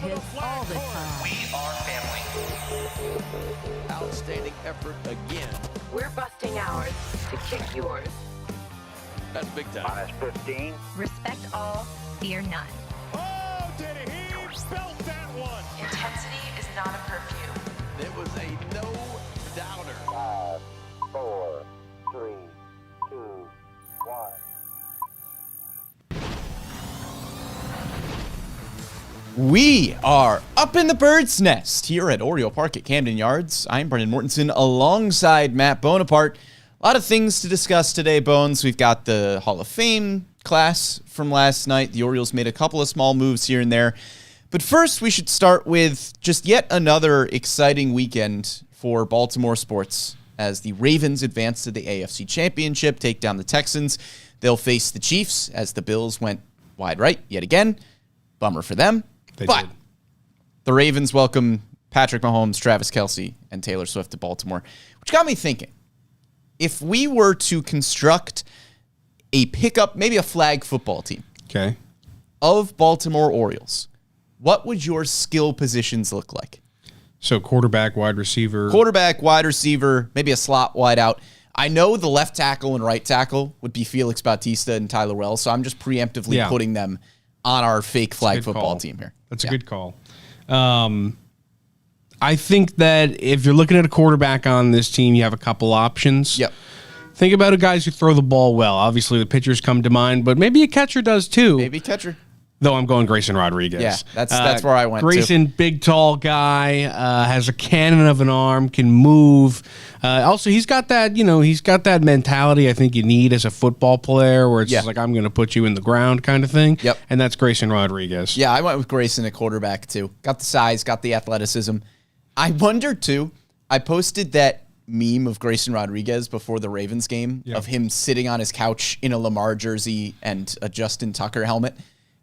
hits all the time. We are family. Outstanding effort again. We're busting ours to kick yours. That's big time. -15. Respect all, fear none. Oh, did he belt that one? Intensity is not a perfume. It was a no-doubter. 5, 4, 3, 2, 1. We are up in the bird's nest here at Oriole Park at Camden Yards. I'm Brendan Mortensen alongside Matt Bonaparte. A lot of things to discuss today, Bones. We've got the Hall of Fame class from last night. The Orioles made a couple of small moves here and there. But first, we should start with just yet another exciting weekend for Baltimore sports as the Ravens advance to the AFC Championship, take down the Texans. They'll face the Chiefs as the Bills went wide right yet again. Bummer for them. But the Ravens welcome Patrick Mahomes, Travis Kelce, and Taylor Swift to Baltimore, which got me thinking. If we were to construct a pickup, maybe a flag football team of Baltimore Orioles, what would your skill positions look like? So quarterback, wide receiver. Quarterback, wide receiver, maybe a slot wide out. I know the left tackle and right tackle would be Felix Bautista and Tyler Wells, so I'm just preemptively putting them on our fake flag football team here. That's a good call. I think that if you're looking at a quarterback on this team, you have a couple options. Yep. Think about guys who throw the ball well. Obviously, the pitchers come to mind, but maybe a catcher does too. Maybe catcher. Though I'm going Grayson Rodriguez. Yeah, that's where I went. Grayson, big, tall guy, has a cannon of an arm, can move. Also, he's got that, he's got that mentality I think you need as a football player, where it's just like, I'm going to put you in the ground kind of thing. Yep. And that's Grayson Rodriguez. Yeah, I went with Grayson at quarterback too. Got the size, got the athleticism. I wonder too. I posted that meme of Grayson Rodriguez before the Ravens game of him sitting on his couch in a Lamar jersey and a Justin Tucker helmet.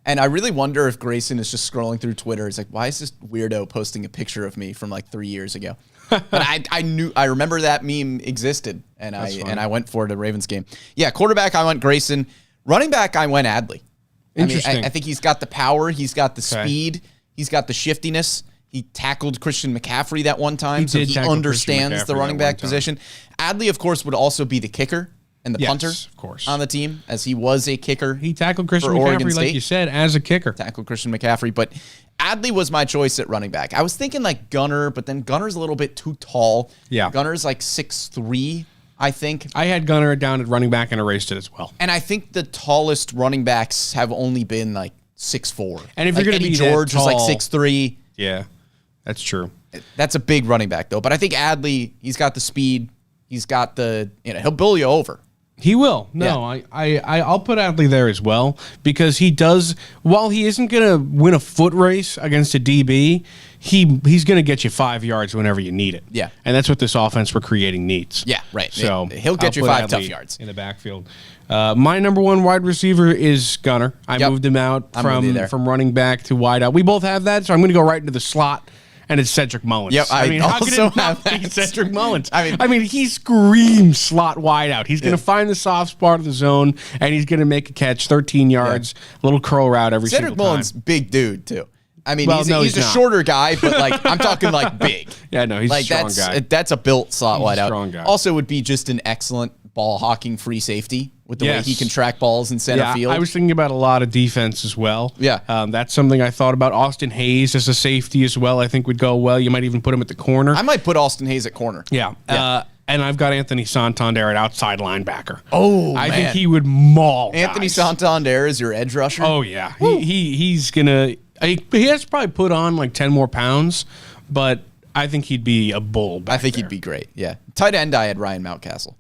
And I really wonder if Grayson is just scrolling through Twitter. He's like, why is this weirdo posting a picture of me from like 3 years ago? But I remember that meme existed, and I went for the Ravens game. Yeah, quarterback, I went Grayson. Running back, I went Adley. Interesting. I think he's got the power. He's got the speed. He's got the shiftiness. He tackled Christian McCaffrey that one time, so he understands the running back position. Adley, of course, would also be the kicker and the punter, of course, on the team, as he was a kicker. He tackled Christian McCaffrey, like you said, as a kicker. Tackled Christian McCaffrey, but Adley was my choice at running back. I was thinking like Gunner, but then Gunner's a little bit too tall. Yeah. Gunner's like 6'3", I think. I had Gunner down at running back and erased it as well. And I think the tallest running backs have only been like 6'4". And if you're going to be George that tall, was like 6'3". Yeah, that's true. That's a big running back, though. But I think Adley, he's got the speed. He's got the, he'll bull you over. He will. No, I'll put Adley there as well, because he does, while he isn't going to win a foot race against a DB, he's going to get you 5 yards whenever you need it. Yeah. And that's what this offense we're creating needs. Yeah, right. So he'll get you 5 tough yards. In the backfield. My number one wide receiver is Gunner. I moved him out from running back to wide out. We both have that, so I'm going to go right into the slot. And it's Cedric Mullins. Yep, I mean, how also could it not be Cedric Mullins? I mean, he screams slot wide out. He's going to find the soft spot of the zone, and he's going to make a catch, 13 yards, a little curl route every single time. Cedric Mullins, big dude, too. I mean, he's a shorter guy, but like I'm talking like big. Yeah, no, he's a strong guy. That's a built slot wide out. Strong guy. Also would be just an excellent ball hawking free safety with the way he can track balls in center field. I was thinking about a lot of defense as well. Yeah. That's something I thought about. Austin Hayes as a safety as well, I think would go well. You might even put him at the corner. I might put Austin Hayes at corner. Yeah. And I've got Anthony Santander at outside linebacker. Oh, I think he would maul Anthony guys. Santander is your edge rusher? Oh, yeah. He's going to... He has to probably put on like 10 more pounds, but I think he'd be a bull back I think there. he'd be great, yeah. Tight end, I had Ryan Mountcastle.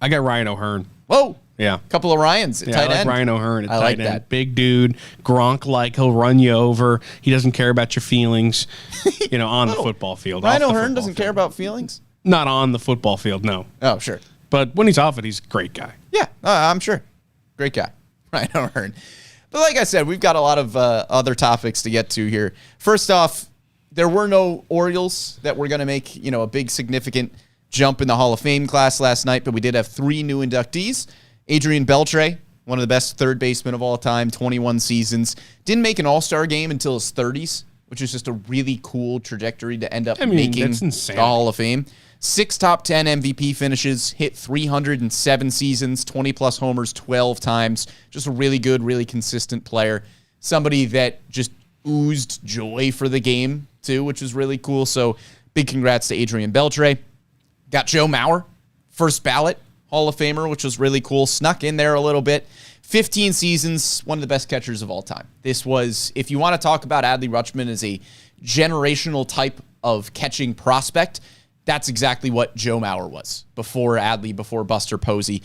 I got Ryan O'Hearn. Whoa. Yeah. Couple of Ryans at tight I like end. Ryan O'Hearn at I tight like end. that. Big dude, Gronk-like. He'll run you over. He doesn't care about your feelings, on the football field. Ryan O'Hearn doesn't care about feelings? Not on the football field, no. Oh, sure. But when he's off it, he's a great guy. Yeah, I'm sure. Great guy. Ryan O'Hearn. But like I said, we've got a lot of other topics to get to here. First off, there were no Orioles that were going to make, a big significant jump in the Hall of Fame class last night, but we did have 3 new inductees. Adrian Beltre, one of the best third basemen of all time, 21 seasons. Didn't make an all-star game until his 30s, which is just a really cool trajectory to end up I mean, making that's the insane. Hall of Fame. 6 top 10 MVP finishes, hit 307 seasons, 20-plus homers 12 times. Just a really good, really consistent player. Somebody that just oozed joy for the game, too, which was really cool. So big congrats to Adrian Beltre. Got Joe Mauer, first ballot Hall of Famer, which was really cool. Snuck in there a little bit. 15 seasons, one of the best catchers of all time. This was, if you want to talk about Adley Rutschman as a generational type of catching prospect, that's exactly what Joe Mauer was before Adley, before Buster Posey.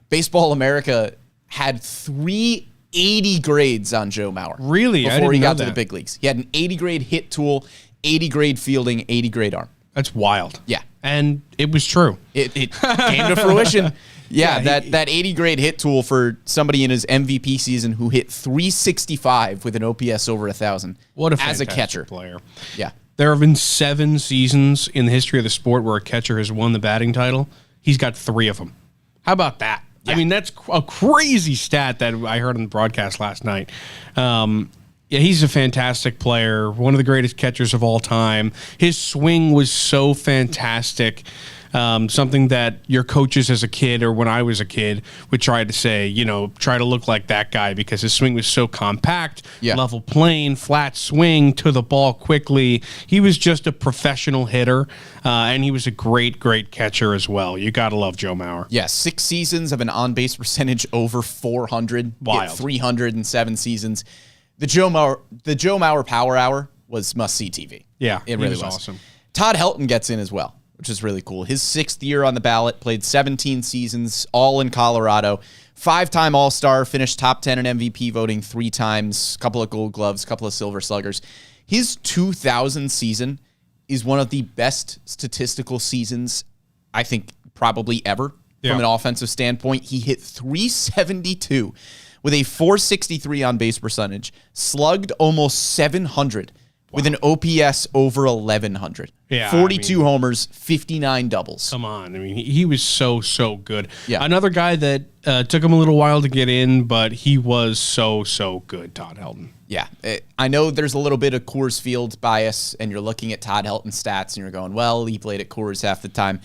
Baseball America had 380 grades on Joe Mauer. Really? Before he got to that. the big leagues. He had an 80 grade hit tool, 80 grade fielding, 80 grade arm. That's wild. Yeah. And it was true. It came to fruition. Yeah, Yeah, that 80 grade hit tool for somebody in his MVP season who hit 365 with an OPS over 1,000 What a as a fantastic catcher. player. Yeah. There have been 7 seasons in the history of the sport where a catcher has won the batting title. He's got 3 of them. How about that? Yeah. I mean, that's a crazy stat that I heard on the broadcast last night. Yeah, he's a fantastic player, one of the greatest catchers of all time. His swing was so fantastic. Something that your coaches as a kid or when I was a kid would try to say, try to look like that guy because his swing was so compact, Yeah. level plane, flat swing to the ball quickly. He was just a professional hitter, and he was a great, great catcher as well. You got to love Joe Mauer. Yeah, 6 seasons of an on-base percentage over 400. Wild. Hit 307 seasons. The Joe Mauer Power Hour was must-see TV. Yeah, it he really was was. awesome. Todd Helton gets in as well, which is really cool. His 6th year on the ballot, played 17 seasons, all in Colorado. 5-time All-Star, finished top 10 in MVP voting 3 times, couple of Gold Gloves, couple of Silver Sluggers. His 2000 season is one of the best statistical seasons, I think, probably ever Yeah. from an offensive standpoint. He hit 372 with a 463 on-base percentage, slugged almost 700 with an OPS over 1,100. Yeah, 42 homers, 59 doubles. Come on. I mean, he was so, so good. Yeah. Another guy that took him a little while to get in, but he was so, so good, Todd Helton. Yeah, I know there's a little bit of Coors Field bias, and you're looking at Todd Helton's stats, and you're going, well, he played at Coors half the time.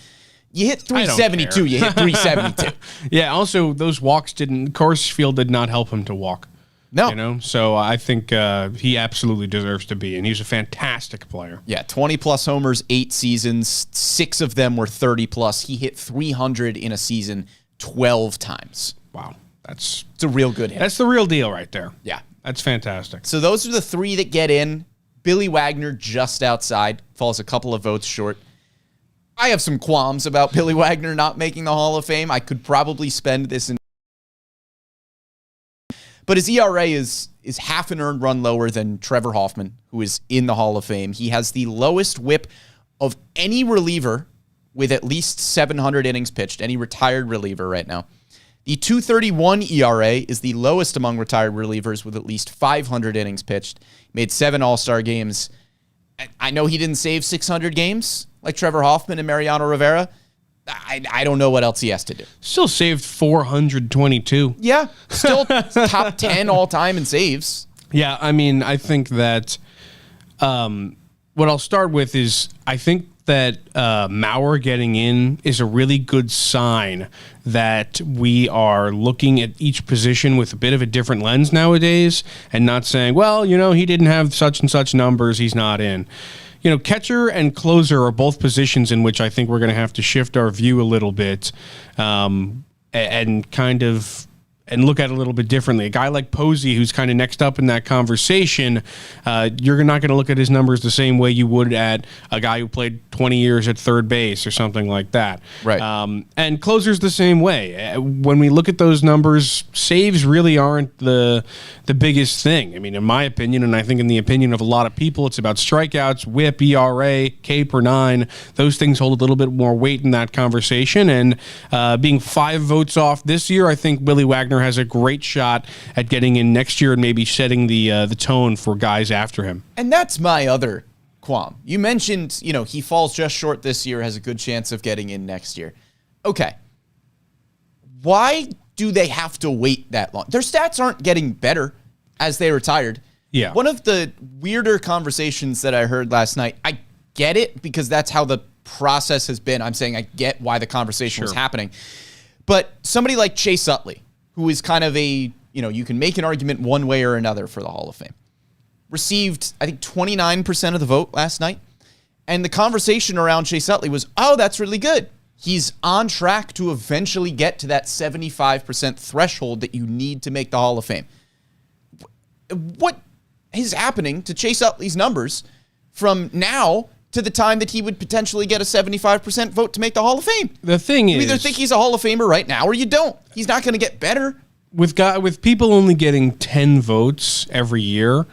You hit 372, you hit 372. Yeah, also, those walks Coors Field did not help him to walk. No. So I think he absolutely deserves to be, and he's a fantastic player. Yeah, 20-plus homers, 8 seasons. 6 of them were 30-plus. He hit 300 in a season 12 times. Wow. It's a real good hit. That's the real deal right there. Yeah. That's fantastic. So those are the 3 that get in. Billy Wagner just outside, falls a couple of votes short. I have some qualms about Billy Wagner not making the Hall of Fame. I could probably spend this in. But his ERA is half an earned run lower than Trevor Hoffman, who is in the Hall of Fame. He has the lowest whip of any reliever with at least 700 innings pitched, any retired reliever right now. The 2.31 ERA is the lowest among retired relievers with at least 500 innings pitched. Made 7 All-Star games. I know he didn't save 600 games like Trevor Hoffman and Mariano Rivera. I don't know what else he has to do. Still saved 422. Yeah, still top 10 all-time in saves. Yeah, I mean, I think that what I'll start with is I think that Mauer getting in is a really good sign that we are looking at each position with a bit of a different lens nowadays and not saying, well, he didn't have such and such numbers, he's not in. Catcher and closer are both positions in which I think we're going to have to shift our view a little bit and kind of look at it a little bit differently. A guy like Posey, who's kind of next up in that conversation, you're not going to look at his numbers the same way you would at a guy who played 20 years at third base or something like that. Right. And closers the same way. When we look at those numbers, saves really aren't the biggest thing. I mean, in my opinion, and I think in the opinion of a lot of people, it's about strikeouts, whip, ERA, K per 9. Those things hold a little bit more weight in that conversation. And being 5 votes off this year, I think Billy Wagner has a great shot at getting in next year and maybe setting the tone for guys after him. And that's my other qualm. You mentioned, he falls just short this year, has a good chance of getting in next year. Okay. Why do they have to wait that long? Their stats aren't getting better as they retired. Yeah. One of the weirder conversations that I heard last night, I get it because that's how the process has been. I'm saying I get why the conversation was happening. But somebody like Chase Utley, who is kind of a, you can make an argument one way or another for the Hall of Fame, received, I think, 29% of the vote last night. And the conversation around Chase Utley was, oh, that's really good. He's on track to eventually get to that 75% threshold that you need to make the Hall of Fame. What is happening to Chase Utley's numbers from now to the time that he would potentially get a 75% vote to make the Hall of Fame? The thing is, you either think he's a Hall of Famer right now or you don't. He's not going to get better. With people only getting 10 votes every year,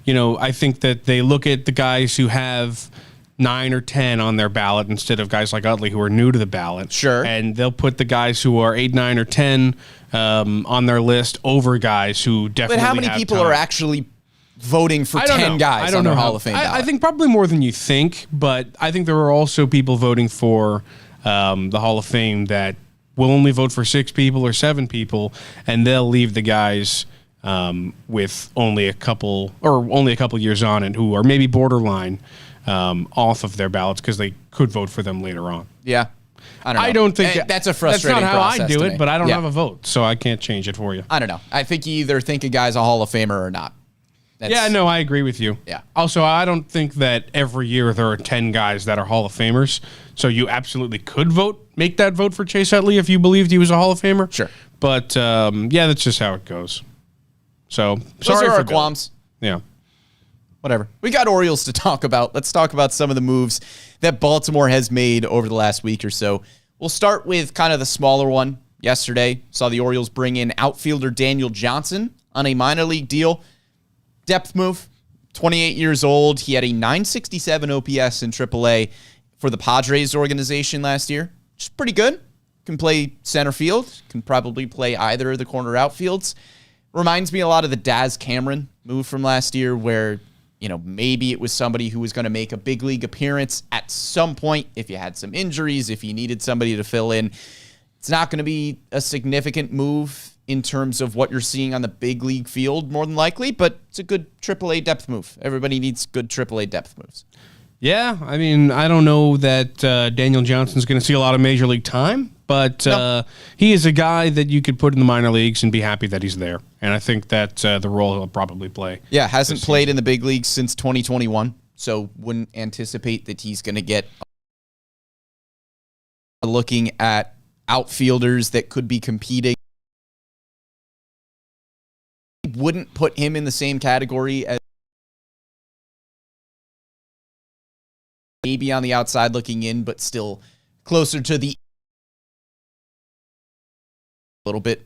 I think that they look at the guys who have 9 or 10 on their ballot instead of guys like Utley who are new to the ballot. Sure. And they'll put the guys who are 8, 9, or 10 on their list over guys who definitely But how many have people time. are actually voting for 10 guys on their Hall of Fame ballot? I think probably more than you think, but I think there are also people voting for the Hall of Fame that will only vote for 6 people or 7 people, and they'll leave the guys with only a couple years on it who are maybe borderline off of their ballots because they could vote for them later on. Yeah. I don't know. I don't think that's a frustrating That's not how I process do to it, me. but I don't Yeah. have a vote, so I can't change it for you. I don't know. I think you either think a guy's a Hall of Famer or not. Yeah, no, I agree with you. Yeah. Also, I don't think that every year there are 10 guys that are Hall of Famers, so you absolutely could make that vote for Chase Utley if you believed he was a Hall of Famer. Sure. But, yeah, that's just how it goes. So, Those sorry are for our Bill. qualms. Yeah. Whatever. We got Orioles to talk about. Let's talk about some of the moves that Baltimore has made over the last week or so. We'll start with kind of the smaller one. Yesterday, saw the Orioles bring in outfielder Daniel Johnson on a minor league deal. Depth move, 28 years old. He had a 967 OPS in AAA for the Padres organization last year, which is pretty good. Can play center field, can probably play either of the corner outfields. Reminds me a lot of the Daz Cameron move from last year where, maybe it was somebody who was going to make a big league appearance at some point if you had some injuries, if you needed somebody to fill in. It's not going to be a significant move in terms of what you're seeing on the big league field, more than likely, but it's a good AAA depth move. Everybody needs good AAA depth moves. Yeah, I mean, I don't know that Daniel Johnson's going to see a lot of major league time, but he is a guy that you could put in the minor leagues and be happy that he's there. And I think that the role he'll probably play. Yeah, hasn't played in the big leagues since 2021, so wouldn't anticipate that he's going to get looking at outfielders that could be competing. Wouldn't put him in the same category as maybe on the outside looking in, but still closer to the little bit.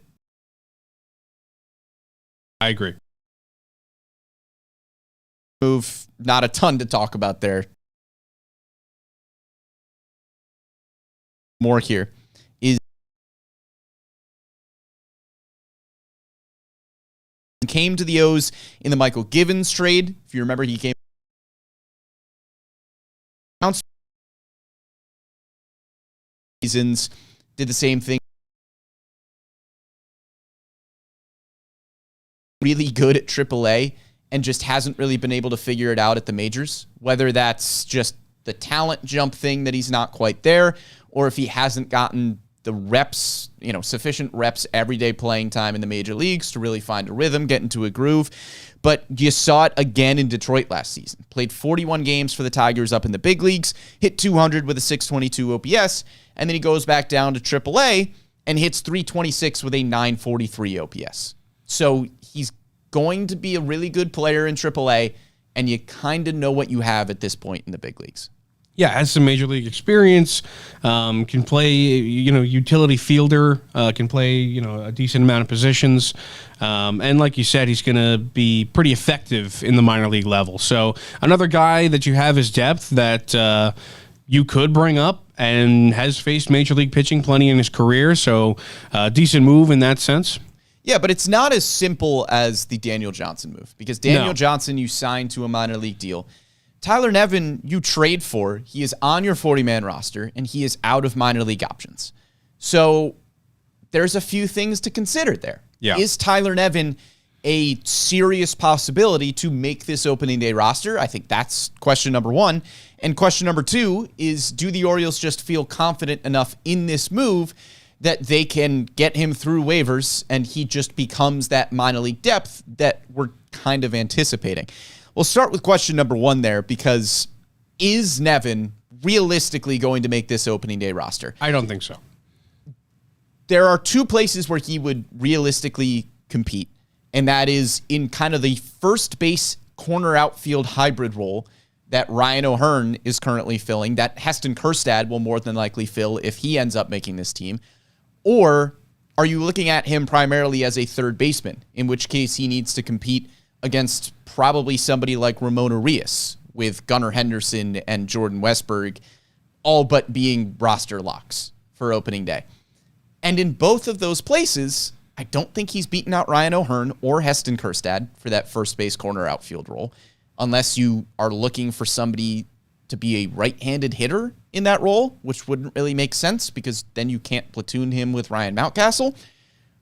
I agree. Move, not a ton to talk about there. More here is came to the O's in the Michael Givens trade. If you remember, he came seasons, did the same thing. Really good at AAA and just hasn't really been able to figure it out at the majors, whether that's just the talent jump thing that he's not quite there, or if he hasn't gotten the reps, sufficient reps, everyday playing time in the major leagues to really find a rhythm, get into a groove. But you saw it again in Detroit last season. Played 41 games for the Tigers up in the big leagues, hit 200 with a 622 OPS, and then he goes back down to AAA and hits 326 with a 943 OPS. So he's going to be a really good player in AAA, and you kind of know what you have at this point in the big leagues. Yeah, has some major league experience, can play, utility fielder, can play, a decent amount of positions. And like you said, he's going to be pretty effective in the minor league level. So another guy that you have is depth that you could bring up and has faced major league pitching plenty in his career. So decent move in that sense. Yeah, but it's not as simple as the Daniel Johnson move, because Daniel Johnson you signed to a minor league deal. Tyler Nevin, you trade for. He is on your 40-man roster, and he is out of minor league options. So there's a few things to consider there. Yeah. Is Tyler Nevin a serious possibility to make this opening day roster? I think that's question number one. And question number two is, do the Orioles just feel confident enough in this move that they can get him through waivers and he just becomes that minor league depth that we're kind of anticipating? We'll start with question number one there, because is Nevin realistically going to make this opening day roster? I don't think so. There are two places where he would realistically compete, and that is in kind of the first base corner outfield hybrid role that Ryan O'Hearn is currently filling, that Heston Kjerstad will more than likely fill if he ends up making this team. Or are you looking at him primarily as a third baseman, in which case he needs to compete against probably somebody like Ramon Urias, with Gunnar Henderson and Jordan Westberg all but being roster locks for opening day? And in both of those places, I don't think he's beaten out Ryan O'Hearn or Heston Kjerstad for that first base corner outfield role, unless you are looking for somebody to be a right-handed hitter in that role, which wouldn't really make sense because then you can't platoon him with Ryan Mountcastle.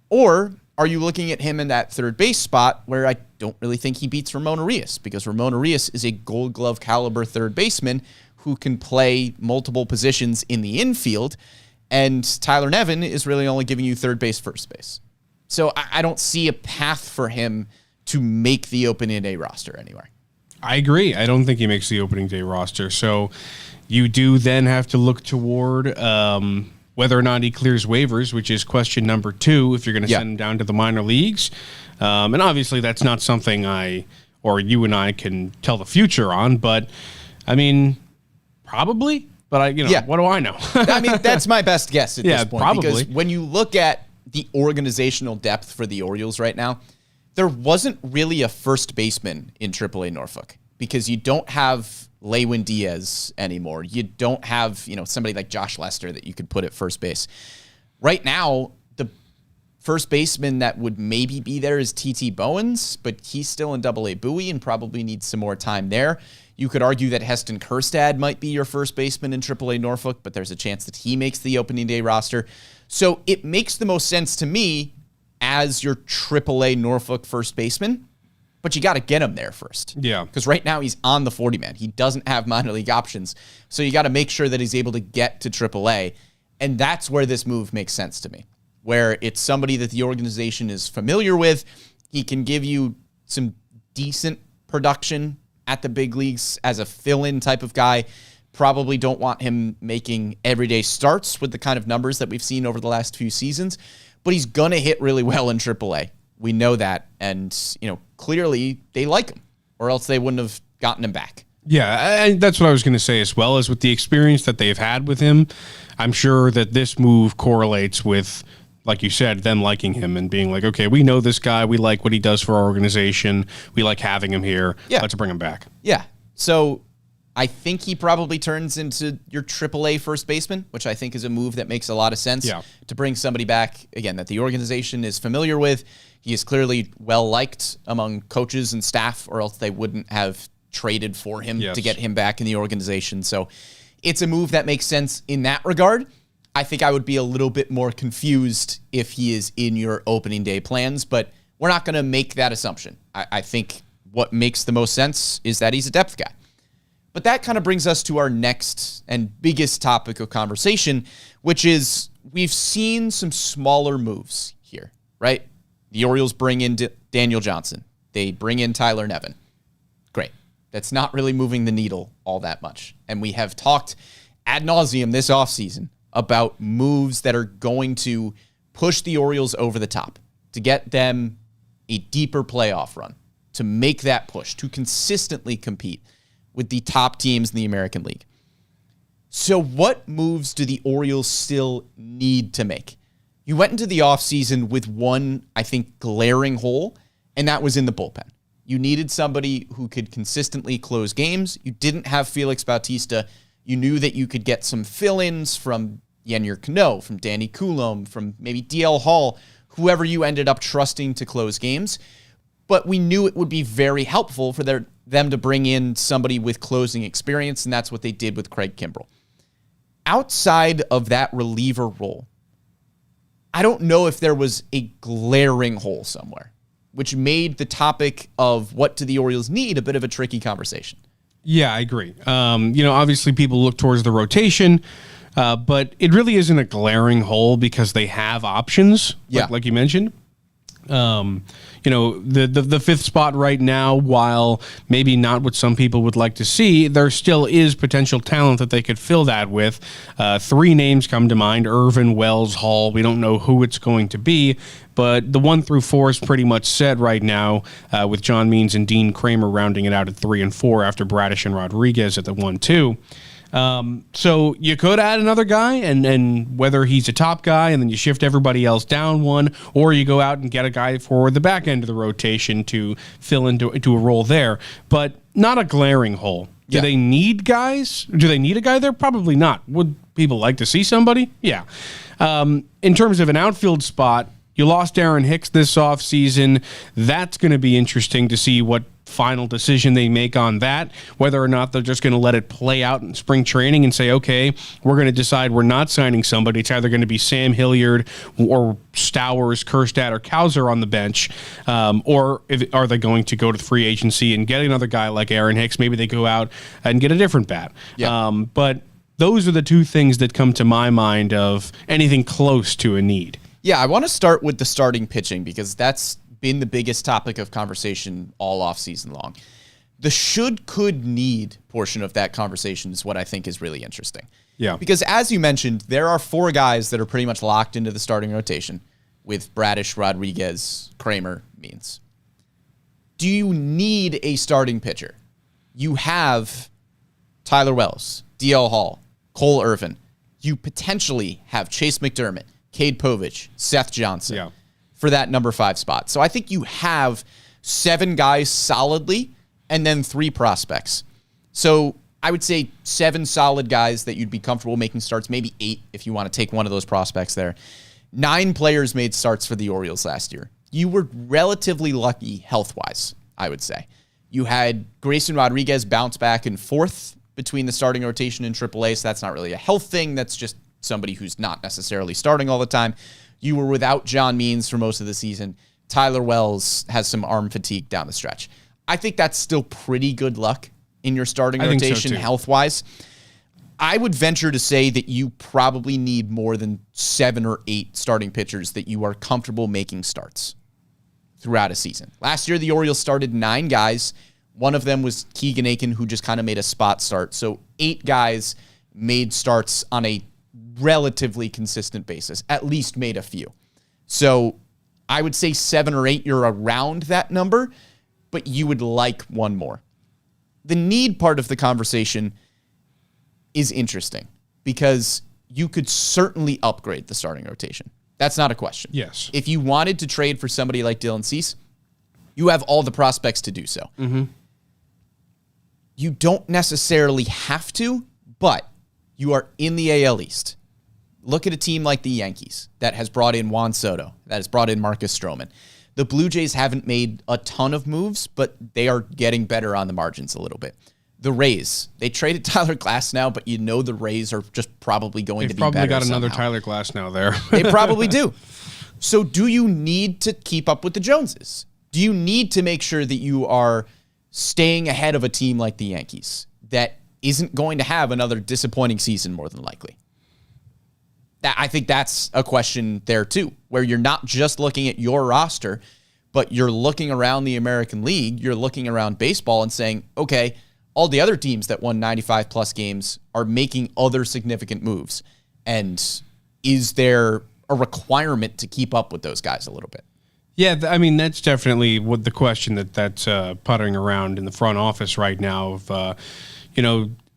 Or are you looking at him in that third base spot where I don't really think he beats Ramon Urias, because Ramon Urias is a Gold Glove caliber third baseman who can play multiple positions in the infield, and Tyler Nevin is really only giving you third base, first base. So I don't see a path for him to make the opening day roster anywhere. I agree. I don't think he makes the opening day roster. So you do then have to look toward whether or not he clears waivers, which is question number two, if you're going to send him down to the minor leagues. And obviously that's not something you and I can tell the future on, but I mean, probably. But what do I know? I mean, that's my best guess at this point. Probably. Because when you look at the organizational depth for the Orioles right now, there wasn't really a first baseman in AAA Norfolk, because you don't have Lewin Diaz anymore. You don't have, somebody like Josh Lester that you could put at first base. Right now, the first baseman that would maybe be there is T.T. Bowens, but he's still in AA Bowie and probably needs some more time there. You could argue that Heston Kjerstad might be your first baseman in AAA Norfolk, but there's a chance that he makes the opening day roster. So it makes the most sense to me as your AAA Norfolk first baseman, but you got to get him there first. Yeah. Because right now he's on the 40-man. He doesn't have minor league options. So you got to make sure that he's able to get to AAA. And that's where this move makes sense to me, where it's somebody that the organization is familiar with. He can give you some decent production at the big leagues as a fill-in type of guy. Probably don't want him making everyday starts with the kind of numbers that we've seen over the last few seasons, but he's going to hit really well in AAA. We know that, and clearly they like him, or else they wouldn't have gotten him back. Yeah, and that's what I was going to say as well, as with the experience that they've had with him, I'm sure that this move correlates with, like you said, them liking him and being like, okay, we know this guy, we like what he does for our organization, we like having him here, let's bring him back. Yeah, so I think he probably turns into your AAA first baseman, which I think is a move that makes a lot of sense to bring somebody back, again, that the organization is familiar with. He is clearly well-liked among coaches and staff, or else they wouldn't have traded for him to get him back in the organization. So it's a move that makes sense in that regard. I think I would be a little bit more confused if he is in your opening day plans, but we're not going to make that assumption. I think what makes the most sense is that he's a depth guy. But that kind of brings us to our next and biggest topic of conversation, which is we've seen some smaller moves here, right? The Orioles bring in Daniel Johnson. They bring in Tyler Nevin. Great. That's not really moving the needle all that much. And we have talked ad nauseum this offseason about moves that are going to push the Orioles over the top, to get them a deeper playoff run, to make that push, to consistently compete with the top teams in the American League. So what moves do the Orioles still need to make? You went into the offseason with one, I think, glaring hole, and that was in the bullpen. You needed somebody who could consistently close games. You didn't have Felix Bautista. You knew that you could get some fill-ins from Yennier Cano, from Danny Coulomb, from maybe DL Hall, whoever you ended up trusting to close games. But we knew it would be very helpful for them to bring in somebody with closing experience, and that's what they did with Craig Kimbrel. Outside of that reliever role, I don't know if there was a glaring hole somewhere. which made the topic of what do the Orioles need a bit of a tricky conversation. Yeah, I agree. Obviously people look towards the rotation, but it really isn't a glaring hole because they have options, like you mentioned. The fifth spot right now, while maybe not what some people would like to see, there still is potential talent that they could fill that with. 3 names come to mind: Irvin, Wells, Hall. We don't know who it's going to be, but the 1 through 4 is pretty much set right now, with John Means and Dean Kramer rounding it out at 3 and 4 after Bradish and Rodriguez at the 1-2. So you could add another guy, and whether he's a top guy, and then you shift everybody else down one, or you go out and get a guy for the back end of the rotation to fill into a role there, but not a glaring hole. Do they need guys? Do they need a guy there? Probably not. Would people like to see somebody? Yeah. In terms of an outfield spot, you lost Aaron Hicks this offseason. That's going to be interesting to see what final decision they make on that, whether or not they're just going to let it play out in spring training and say, okay, we're going to decide we're not signing somebody. It's either going to be Sam Hilliard or Stowers, Kerstad, or Kauser on the bench, or are they going to go to the free agency and get another guy like Aaron Hicks? Maybe they go out and get a different bat. But those are the 2 things that come to my mind of anything close to a need. Yeah, I want to start with the starting pitching because that's been the biggest topic of conversation all offseason long. The should, could, need portion of that conversation is what I think is really interesting. Yeah. Because as you mentioned, there are 4 guys that are pretty much locked into the starting rotation with Bradish, Rodriguez, Kramer, Means. Do you need a starting pitcher? You have Tyler Wells, DL Hall, Cole Irvin. You potentially have Chase McDermott, Cade Povich, Seth Johnson for that number 5 spot. So I think you have 7 guys solidly and then 3 prospects. So I would say 7 solid guys that you'd be comfortable making starts, maybe 8 if you want to take one of those prospects there. 9 players made starts for the Orioles last year. You were relatively lucky health-wise, I would say. You had Grayson Rodriguez bounce back in 4th between the starting rotation and AAA, so that's not really a health thing. That's just somebody who's not necessarily starting all the time. You were without John Means for most of the season. Tyler Wells has some arm fatigue down the stretch. I think that's still pretty good luck in your starting rotation health-wise. I would venture to say that you probably need more than 7 or 8 starting pitchers that you are comfortable making starts throughout a season. Last year, the Orioles started 9 guys. One of them was Keegan Aiken, who just kind of made a spot start. So 8 guys made starts on a relatively consistent basis, at least made a few. So I would say 7 or 8, you're around that number, but you would like one more. The need part of the conversation is interesting because you could certainly upgrade the starting rotation. That's not a question. Yes. If you wanted to trade for somebody like Dylan Cease, you have all the prospects to do so. Mm-hmm. You don't necessarily have to, but you are in the AL East. Look at a team like the Yankees that has brought in Juan Soto, that has brought in Marcus Stroman. The Blue Jays haven't made a ton of moves, but they are getting better on the margins a little bit. The Rays, they traded Tyler Glasnow, but you know the Rays are just probably going to be better. They've probably got another somehow. Tyler Glasnow there. They probably do. So do you need to keep up with the Joneses? Do you need to make sure that you are staying ahead of a team like the Yankees that isn't going to have another disappointing season more than likely? I think that's a question there too, where you're not just looking at your roster, but you're looking around the American League, you're looking around baseball and saying, okay, all the other teams that won 95 plus games are making other significant moves. And is there a requirement to keep up with those guys a little bit? Yeah, I mean, that's definitely what the question that's puttering around in the front office right now of,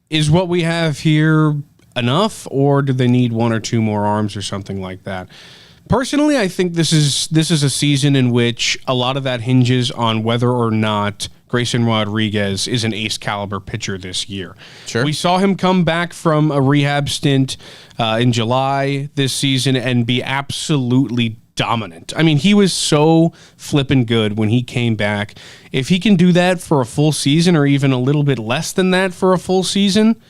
is what we have here enough, or do they need 1 or 2 more arms or something like that? Personally, I think this is a season in which a lot of that hinges on whether or not Grayson Rodriguez is an ace caliber pitcher this year. Sure. We saw him come back from a rehab stint in July this season and be absolutely dominant. I mean, he was so flippin' good when he came back. If he can do that for a full season or even a little bit less than that for a full season,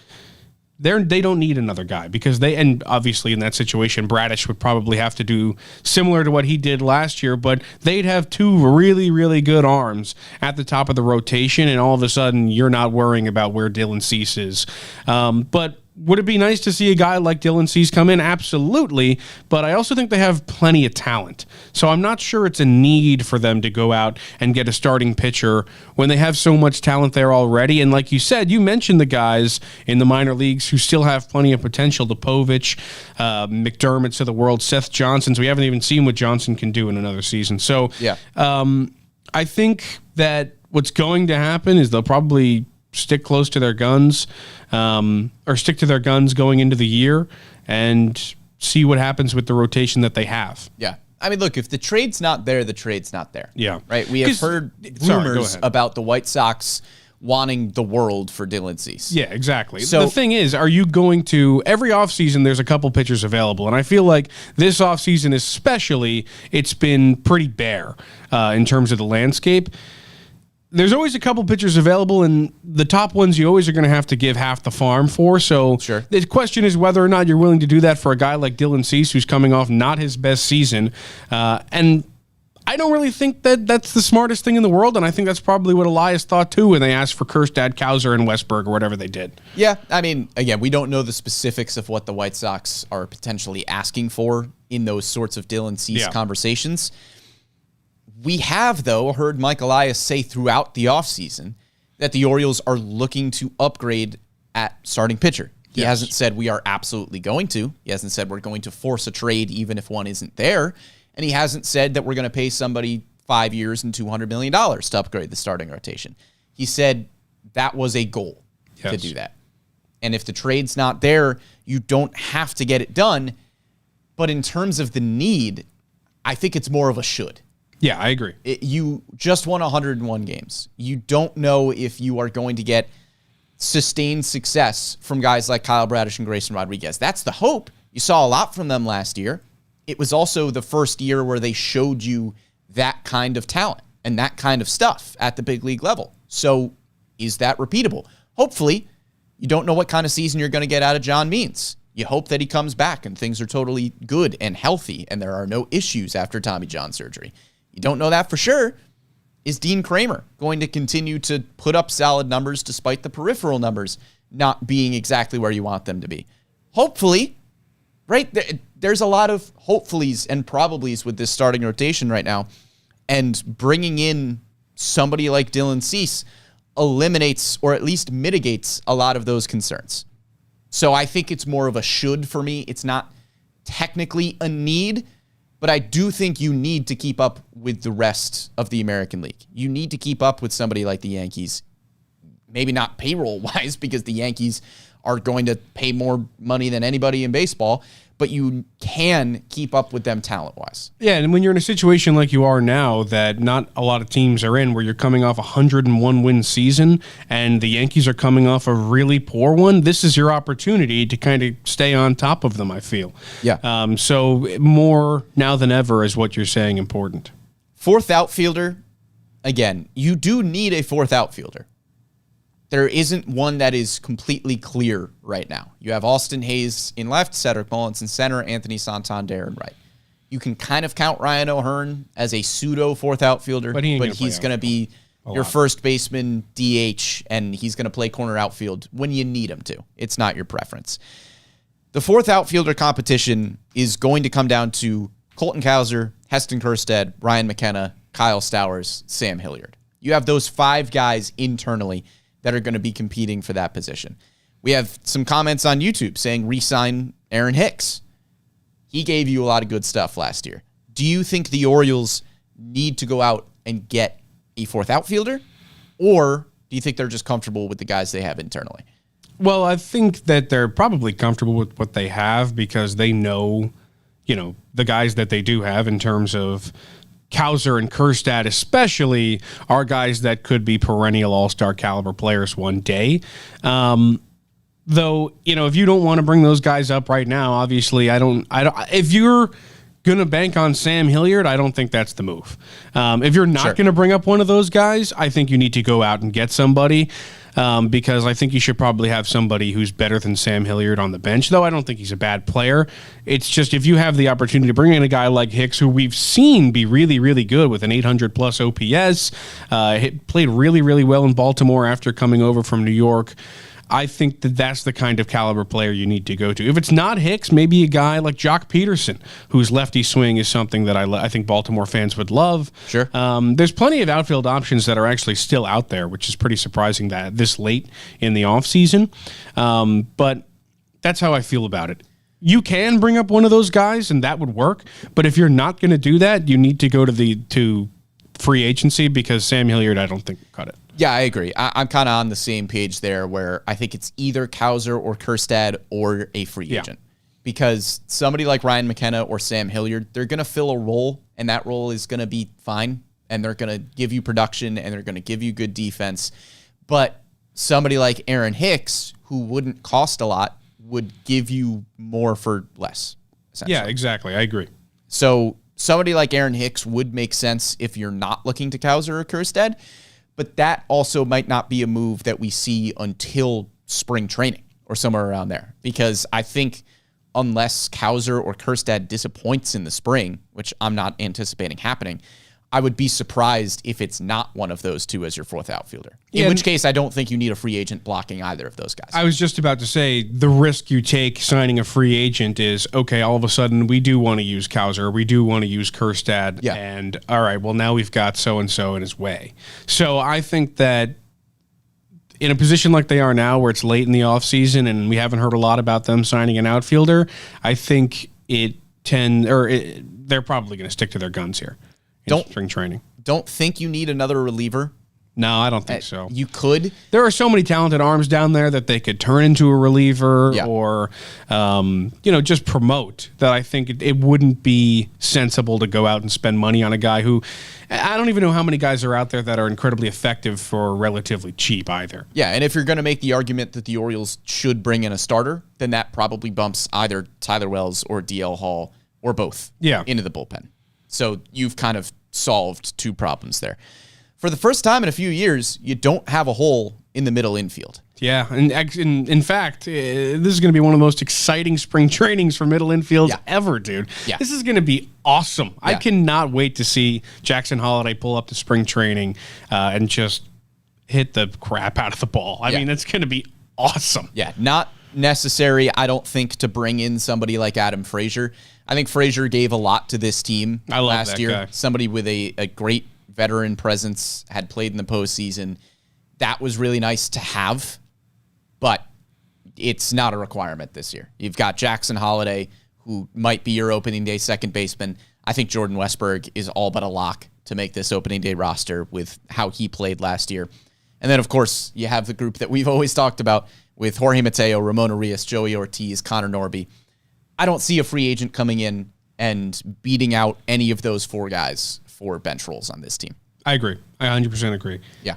they don't need another guy because and obviously in that situation, Bradish would probably have to do similar to what he did last year, but they'd have two really, really good arms at the top of the rotation, and all of a sudden you're not worrying about where Dylan Cease is. But would it be nice to see a guy like Dylan Cease come in? Absolutely, but I also think they have plenty of talent. So I'm not sure it's a need for them to go out and get a starting pitcher when they have so much talent there already. And like you said, you mentioned the guys in the minor leagues who still have plenty of potential, the Povich, McDermott's of the world, Seth Johnson's. We haven't even seen what Johnson can do in another season. So I think that what's going to happen is they'll probably stick close to their guns, or stick to their guns going into the year and see what happens with the rotation that they have. Yeah. I mean, look, if the trade's not there, the trade's not there. Yeah. Right? We have heard rumors about the White Sox wanting the world for Dylan Cease. Yeah, exactly. So the thing is, are you going to, every offseason there's a couple pitchers available, and I feel like this offseason especially, it's been pretty bare in terms of the landscape. There's always a couple pitchers available, and the top ones you always are going to have to give half the farm for. So sure. The question is whether or not you're willing to do that for a guy like Dylan Cease, who's coming off not his best season. And I don't really think that that's the smartest thing in the world, and I think that's probably what Elias thought too when they asked for Kjerstad, Kauser, and Westberg or whatever they did. Yeah, I mean, again, we don't know the specifics of what the White Sox are potentially asking for in those sorts of Dylan Cease conversations. We have, though, heard Mike Elias say throughout the offseason that the Orioles are looking to upgrade at starting pitcher. He hasn't said we are absolutely going to. He hasn't said we're going to force a trade even if one isn't there. And he hasn't said that we're going to pay somebody 5 years and $200 million to upgrade the starting rotation. He said that was a goal to do that. And if the trade's not there, you don't have to get it done. But in terms of the need, I think it's more of a should. Yeah, I agree. You just won 101 games. You don't know if you are going to get sustained success from guys like Kyle Bradish and Grayson Rodriguez. That's the hope. You saw a lot from them last year. It was also the first year where they showed you that kind of talent and that kind of stuff at the big league level. So is that repeatable? Hopefully. You don't know what kind of season you're going to get out of John Means. You hope that he comes back and things are totally good and healthy and there are no issues after Tommy John surgery. You don't know that for sure. Is Dean Kramer going to continue to put up solid numbers despite the peripheral numbers not being exactly where you want them to be? Hopefully, right? There's a lot of hopefullys and probablys with this starting rotation right now, and bringing in somebody like Dylan Cease eliminates or at least mitigates a lot of those concerns. So I think it's more of a should for me. It's not technically a need, but I do think you need to keep up with the rest of the American League. You need to keep up with somebody like the Yankees. Maybe not payroll-wise, because the Yankees are going to pay more money than anybody in baseball, but you can keep up with them talent-wise. Yeah, and when you're in a situation like you are now that not a lot of teams are in, where you're coming off a 101-win season and the Yankees are coming off a really poor one, this is your opportunity to kind of stay on top of them, I feel. Yeah. So more now than ever is what you're saying important. Fourth outfielder, again, you do need a fourth outfielder. There isn't one that is completely clear right now. You have Austin Hayes in left, Cedric Mullins in center, Anthony Santander in right. You can kind of count Ryan O'Hearn as a pseudo fourth outfielder, but he's going to be your first baseman DH, and he's going to play corner outfield when you need him to. It's not your preference. The fourth outfielder competition is going to come down to Colton Cowser, Heston Kjerstad, Ryan McKenna, Kyle Stowers, Sam Hilliard. You have those five guys internally that are going to be competing for that position. We have some comments on YouTube saying re-sign Aaron Hicks. He gave you a lot of good stuff last year. Do you think the Orioles need to go out and get a fourth outfielder? Or do you think they're just comfortable with the guys they have internally? Well, I think that they're probably comfortable with what they have because they know, the guys that they do have in terms of Cowser and Kjerstad especially are guys that could be perennial all-star caliber players one day. Though, if you don't want to bring those guys up right now, obviously I don't if you're going to bank on Sam Hilliard, I don't think that's the move. If you're not going to bring up one of those guys, I think you need to go out and get somebody. because I think you should probably have somebody who's better than Sam Hilliard on the bench, though I don't think he's a bad player. It's just if you have the opportunity to bring in a guy like Hicks, who we've seen be really, really good with an 800-plus OPS, played really, really well in Baltimore after coming over from New York, I think that that's the kind of caliber player you need to go to. If it's not Hicks, maybe a guy like Jock Peterson, whose lefty swing is something that I think Baltimore fans would love. Sure. There's plenty of outfield options that are actually still out there, which is pretty surprising that this late in the offseason. But that's how I feel about it. You can bring up one of those guys, and that would work. But if you're not going to do that, you need to go to free agency, because Sam Hilliard, I don't think, cut it. Yeah, I agree. I'm kind of on the same page there, where I think it's either Kauser or Kjerstad or a free agent. Because somebody like Ryan McKenna or Sam Hilliard, they're going to fill a role, and that role is going to be fine, and they're going to give you production, and they're going to give you good defense. But somebody like Aaron Hicks, who wouldn't cost a lot, would give you more for less. Yeah, exactly. I agree. So somebody like Aaron Hicks would make sense if you're not looking to Kauser or Kjerstad. But that also might not be a move that we see until spring training or somewhere around there. Because I think unless Kauser or Kjerstad disappoints in the spring, which I'm not anticipating happening, I would be surprised if it's not one of those two as your fourth outfielder. In which case, I don't think you need a free agent blocking either of those guys. I was just about to say, the risk you take signing a free agent is, okay, all of a sudden we do want to use Kauser, we do want to use Kjerstad, and all right, well, now we've got so-and-so in his way. So I think that in a position like they are now, where it's late in the offseason and we haven't heard a lot about them signing an outfielder, I think they're probably going to stick to their guns here. Spring training. Don't think you need another reliever. No, I don't think so. You could. There are so many talented arms down there that they could turn into a reliever or, just promote, that I think it wouldn't be sensible to go out and spend money on a guy who, I don't even know how many guys are out there that are incredibly effective for relatively cheap either. Yeah, and if you're going to make the argument that the Orioles should bring in a starter, then that probably bumps either Tyler Wells or DL Hall or both into the bullpen. So you've kind of solved two problems there. For the first time in a few years, you don't have a hole in the middle infield. Yeah, and in fact, this is going to be one of the most exciting spring trainings for middle infields ever, dude. Yeah. This is going to be awesome. Yeah. I cannot wait to see Jackson Holliday pull up to spring training and just hit the crap out of the ball. I mean, it's going to be awesome. Yeah, not necessary, I don't think, to bring in somebody like Adam Frazier. I think Frazier gave a lot to this team last year. Guy. Somebody with a great veteran presence, had played in the postseason. That was really nice to have, but it's not a requirement this year. You've got Jackson Holliday, who might be your opening day second baseman. I think Jordan Westberg is all but a lock to make this opening day roster with how he played last year. And then, of course, you have the group that we've always talked about with Jorge Mateo, Ramon Arias, Joey Ortiz, Connor Norby. I don't see a free agent coming in and beating out any of those four guys for bench roles on this team. I agree. I 100% agree. Yeah.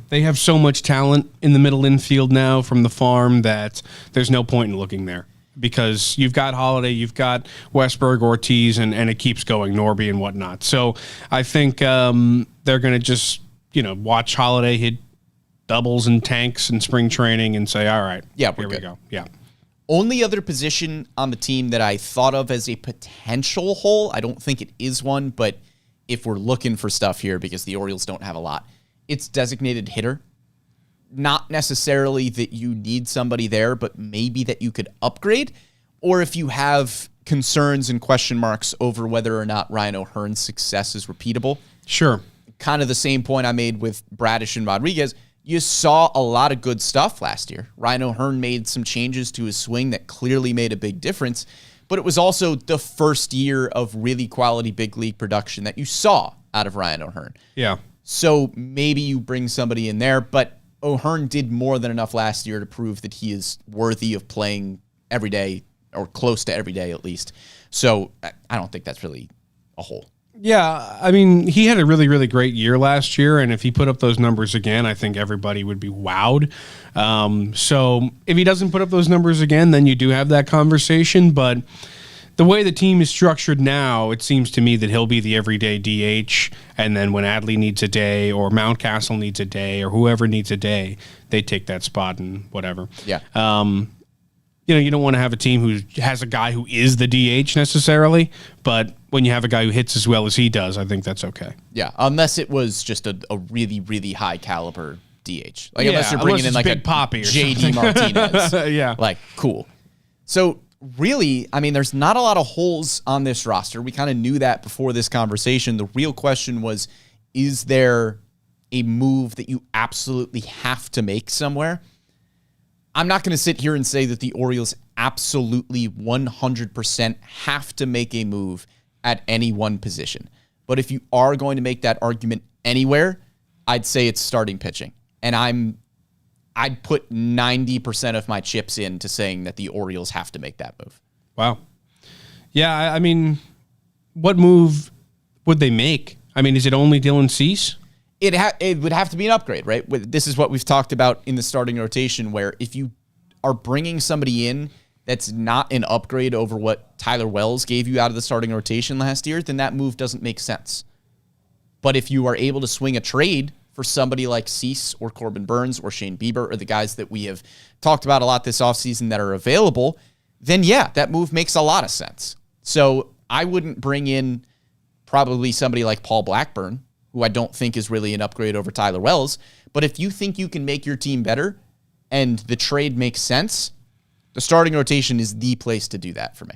They have so much talent in the middle infield now from the farm that there's no point in looking there, because you've got Holiday, you've got Westberg, Ortiz, and it keeps going, Norby and whatnot. So I think they're going to just, watch Holiday hit doubles and tanks in spring training and say, all right, here we go. Yeah. Only other position on the team that I thought of as a potential hole, I don't think it is one, but if we're looking for stuff here, because the Orioles don't have a lot, it's designated hitter. Not necessarily that you need somebody there, but maybe that you could upgrade, or if you have concerns and question marks over whether or not Ryan O'Hearn's success is repeatable. Sure. Kind of the same point I made with Bradish and Rodriguez. You saw a lot of good stuff last year. Ryan O'Hearn made some changes to his swing that clearly made a big difference, but it was also the first year of really quality big league production that you saw out of Ryan O'Hearn. Yeah. So maybe you bring somebody in there, but O'Hearn did more than enough last year to prove that he is worthy of playing every day, or close to every day at least. So I don't think that's really a hole. Yeah, I mean, he had a really, really great year last year, and if he put up those numbers again, I think everybody would be wowed. So if he doesn't put up those numbers again, then you do have that conversation, but the way the team is structured now, it seems to me that he'll be the everyday DH, and then when Adley needs a day or Mountcastle needs a day or whoever needs a day, they take that spot and whatever. Yeah. You don't want to have a team who has a guy who is the DH necessarily, but when you have a guy who hits as well as he does, I think that's okay. Yeah, unless it was just a really, really high caliber DH. Like unless you're bringing in like Big Poppy or JD Martinez. Yeah. Like, cool. So really, I mean, there's not a lot of holes on this roster. We kind of knew that before this conversation. The real question was, is there a move that you absolutely have to make somewhere? I'm not going to sit here and say that the Orioles absolutely 100% have to make a move at any one position. But if you are going to make that argument anywhere, I'd say it's starting pitching. And I'd put 90% of my chips into saying that the Orioles have to make that move. Wow. Yeah, I mean, what move would they make? I mean, is it only Dylan Cease? It would have to be an upgrade, right? This is what we've talked about in the starting rotation, where if you are bringing somebody in that's not an upgrade over what Tyler Wells gave you out of the starting rotation last year, then that move doesn't make sense. But if you are able to swing a trade for somebody like Cease or Corbin Burns or Shane Bieber or the guys that we have talked about a lot this offseason that are available, then yeah, that move makes a lot of sense. So I wouldn't bring in probably somebody like Paul Blackburn, who I don't think is really an upgrade over Tyler Wells. But if you think you can make your team better and the trade makes sense, the starting rotation is the place to do that for me.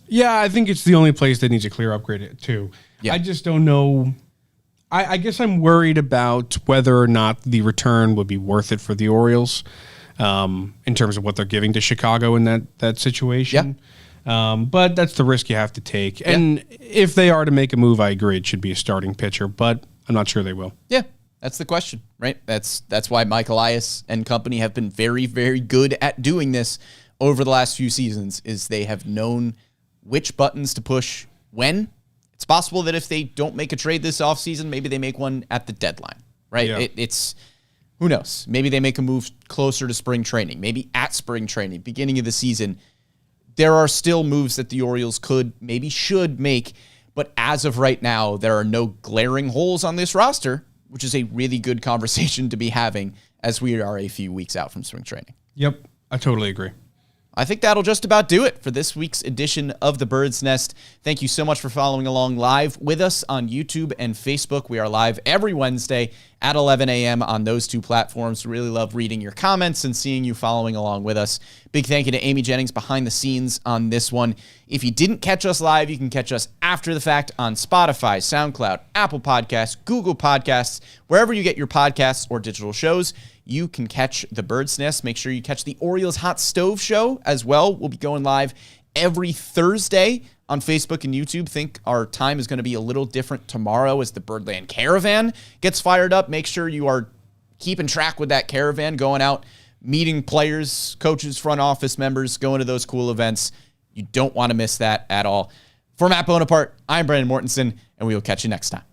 Yeah, I think it's the only place that needs a clear upgrade too. Yeah. I just don't know. I guess I'm worried about whether or not the return would be worth it for the Orioles in terms of what they're giving to Chicago in that situation. Yeah. But that's the risk you have to take. And if they are to make a move, I agree it should be a starting pitcher, but I'm not sure they will. Yeah, that's the question, right? That's why Mike Elias and company have been very, very good at doing this over the last few seasons, is they have known which buttons to push when. It's possible that if they don't make a trade this offseason, maybe they make one at the deadline, right? Yeah. It's who knows? Maybe they make a move closer to spring training, maybe at spring training, beginning of the season. There are still moves that the Orioles could, maybe should make, but as of right now, there are no glaring holes on this roster, which is a really good conversation to be having as we are a few weeks out from spring training. Yep, I totally agree. I think that'll just about do it for this week's edition of The Bird's Nest. Thank you so much for following along live with us on YouTube and Facebook. We are live every Wednesday at 11 a.m. on those two platforms. Really love reading your comments and seeing you following along with us. Big thank you to Amy Jennings behind the scenes on this one. If you didn't catch us live, you can catch us after the fact on Spotify, SoundCloud, Apple Podcasts, Google Podcasts, wherever you get your podcasts or digital shows. You can catch The Bird's Nest. Make sure you catch the Orioles Hot Stove Show as well. We'll be going live every Thursday on Facebook and YouTube. Think our time is going to be a little different tomorrow as the Birdland Caravan gets fired up. Make sure you are keeping track with that caravan, going out, meeting players, coaches, front office members, going to those cool events. You don't want to miss that at all. For Matt Bonaparte, I'm Brandon Mortensen, and we will catch you next time.